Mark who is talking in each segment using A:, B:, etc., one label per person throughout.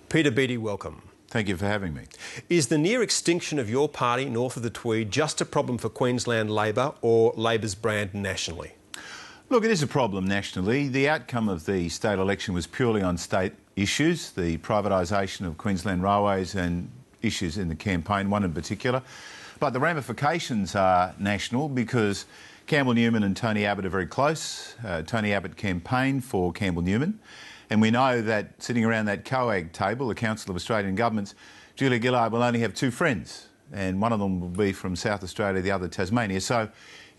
A: Peter Beattie, welcome.
B: Thank you for having me.
A: Is the near extinction of your party north of the Tweed just a problem for Queensland Labor or Labor's brand nationally?
B: Look, it is a problem nationally. The outcome of the state election was purely on state issues, the privatisation of Queensland Railways and issues in the campaign, one in particular. But the ramifications are national because Campbell Newman and Tony Abbott are very close. Tony Abbott campaigned for Campbell Newman. And we know that sitting around that COAG table, the Council of Australian Governments, Julia Gillard will only have two friends. And one of them will be from South Australia, the other Tasmania. So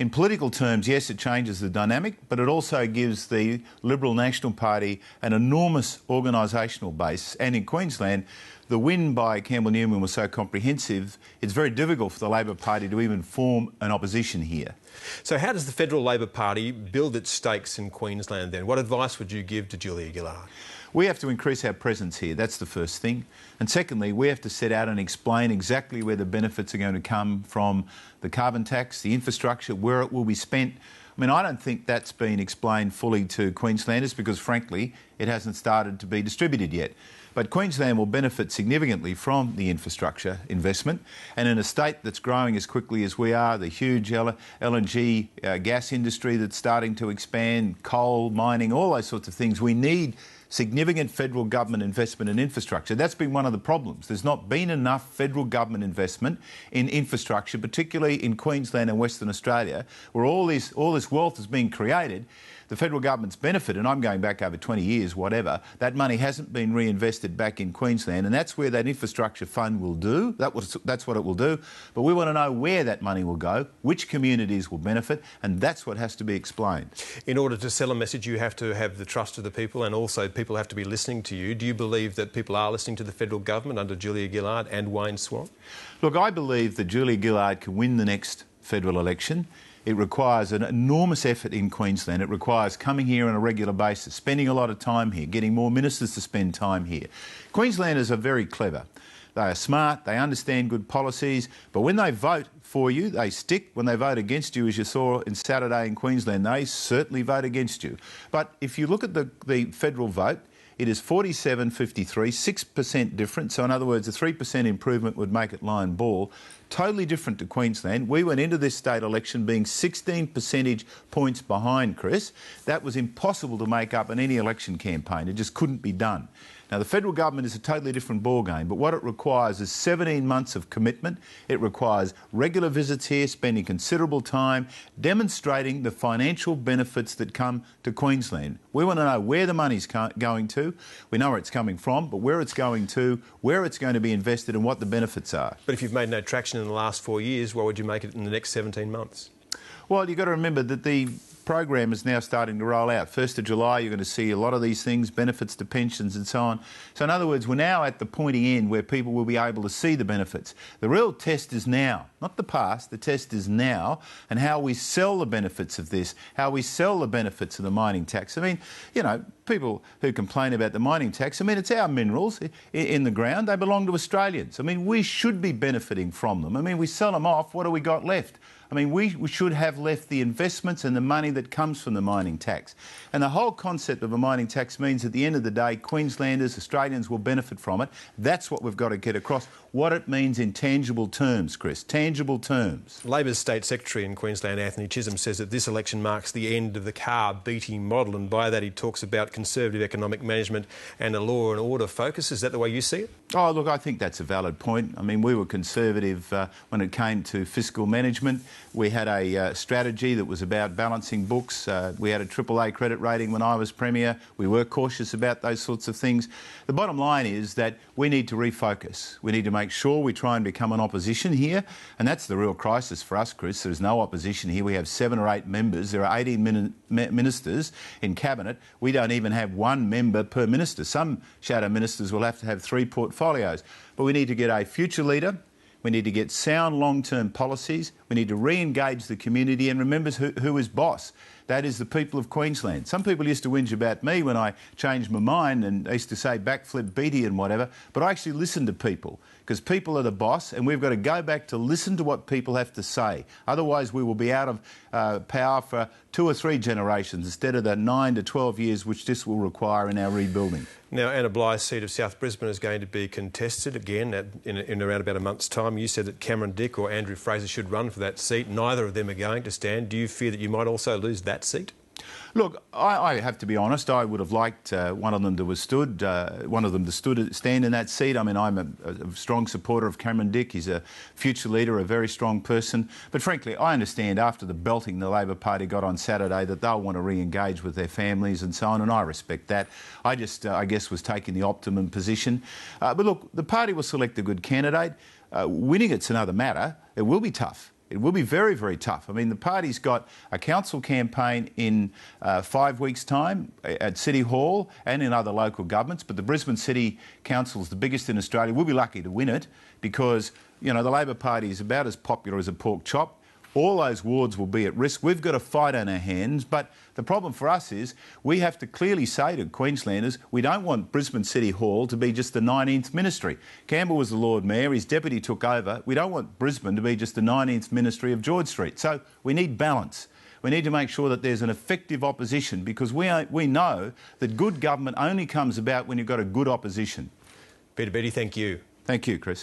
B: in political terms, yes, it changes the dynamic, but it also gives the Liberal National Party an enormous organisational base. And in Queensland, the win by Campbell Newman was so comprehensive, it's very difficult for the Labor Party to even form an opposition here.
A: So how does the Federal Labor Party build its stakes in Queensland then? What advice would you give to Julia Gillard?
B: We have to increase our presence here, that's the first thing. And secondly, we have to set out and explain exactly where the benefits are going to come from, the carbon tax, the infrastructure, where it will be spent. I mean, I don't think that's been explained fully to Queenslanders because, frankly, it hasn't started to be distributed yet. But Queensland will benefit significantly from the infrastructure investment. And in a state that's growing as quickly as we are, the huge LNG gas industry that's starting to expand, coal, mining, all those sorts of things, we need significant federal government investment in infrastructure. That's been one of the problems. There's not been enough federal government investment in infrastructure, particularly in Queensland and Western Australia, where all this wealth is being created. The federal government's benefit, and I'm going back over 20 years, whatever, that money hasn't been reinvested back in Queensland, and that's where that infrastructure fund will do. That's what it will do. But we want to know where that money will go, which communities will benefit, and that's what has to be explained.
A: In order to sell a message, you have to have the trust of the people, and also people have to be listening to you. Do you believe that people are listening to the federal government under Julia Gillard and Wayne Swan?
B: Look, I believe that Julia Gillard can win the next federal election. It requires an enormous effort in Queensland. It requires coming here on a regular basis, spending a lot of time here, getting more ministers to spend time here. Queenslanders are very clever. They are smart, they understand good policies, but when they vote for you, they stick. When they vote against you, as you saw in Saturday in Queensland, they certainly vote against you. But if you look at the federal vote, it is 47-53, 6% different. So in other words, a 3% improvement would make it line ball. Totally different to Queensland. We went into this state election being 16 percentage points behind, Chris. That was impossible to make up in any election campaign. It just couldn't be done. Now, the federal government is a totally different ballgame, but what it requires is 17 months of commitment. It requires regular visits here, spending considerable time, demonstrating the financial benefits that come to Queensland. We want to know where the money's going to. We know where it's coming from, but where it's going to, where it's going to be invested and what the benefits are.
A: But if you've made no traction in the last 4 years, why would you make it in the next 17 months?
B: Well, you've got to remember that the program is now starting to roll out. 1st of July, you're going to see a lot of these things, benefits to pensions and so on. So in other words, we're now at the pointy end where people will be able to see the benefits. The real test is now, not the past. The test is now, and how we sell the benefits of this, how we sell the benefits of the mining tax. I mean, you know, people who complain about the mining tax, I mean, it's our minerals in the ground. They belong to Australians. I mean, we should be benefiting from them. I mean, we sell them off. What do we got left? I mean, we should have left the investments and the money that comes from the mining tax. And the whole concept of a mining tax means at the end of the day, Queenslanders, Australians will benefit from it. That's what we've got to get across. What it means in tangible terms, Chris, tangible terms.
A: Labor's State Secretary in Queensland, Anthony Chisholm, says that this election marks the end of the Beattie model, and by that he talks about conservative economic management and a law and order focus. Is that the way you see it?
B: Oh, look, I think that's a valid point. I mean, we were conservative when it came to fiscal management. We had a strategy that was about balancing books. We had a AAA credit rating when I was Premier. We were cautious about those sorts of things. The bottom line is that we need to refocus. We need to make sure we try and become an opposition here, and that's the real crisis for us, Chris. There's no opposition here. We have 7 or 8 members. There are 18 ministers in Cabinet. We don't even have 1 member per minister. Some shadow ministers will have to have 3 portfolios. But we need to get a future leader. We need to get sound long-term policies. We need to re-engage the community and remember who is boss. That is the people of Queensland. Some people used to whinge about me when I changed my mind and they used to say backflip Beattie and whatever, but I actually listen to people because people are the boss and we've got to go back to listen to what people have to say. Otherwise we will be out of power for 2 or 3 generations instead of the 9 to 12 years which this will require in our rebuilding.
A: Now, Anna Bligh's seat of South Brisbane is going to be contested again in around about a month's time. You said that Cameron Dick or Andrew Fraser should run for that seat. Neither of them are going to stand. Do you fear that you might also lose that seat?
B: Look, I have to be honest. I would have liked one of them to stand in that seat. I mean, I'm a strong supporter of Cameron Dick. He's a future leader, a very strong person. But frankly, I understand after the belting the Labor Party got on Saturday that they'll want to re-engage with their families and so on, and I respect that. I just, I guess, was taking the optimum position. But look, the party will select a good candidate. Winning it's another matter. It will be tough. It will be very, very tough. I mean, the party's got a council campaign in 5 weeks' time at City Hall and in other local governments, but the Brisbane City Council is the biggest in Australia. We'll be lucky to win it because, you know, the Labor Party is about as popular as a pork chop. All those wards will be at risk. We've got a fight on our hands, but the problem for us is we have to clearly say to Queenslanders we don't want Brisbane City Hall to be just the 19th ministry. Campbell was the Lord Mayor, his deputy took over. We don't want Brisbane to be just the 19th ministry of George Street. So we need balance. We need to make sure that there's an effective opposition because we know that good government only comes about when you've got a good opposition.
A: Peter Beattie, thank you.
B: Thank you, Chris.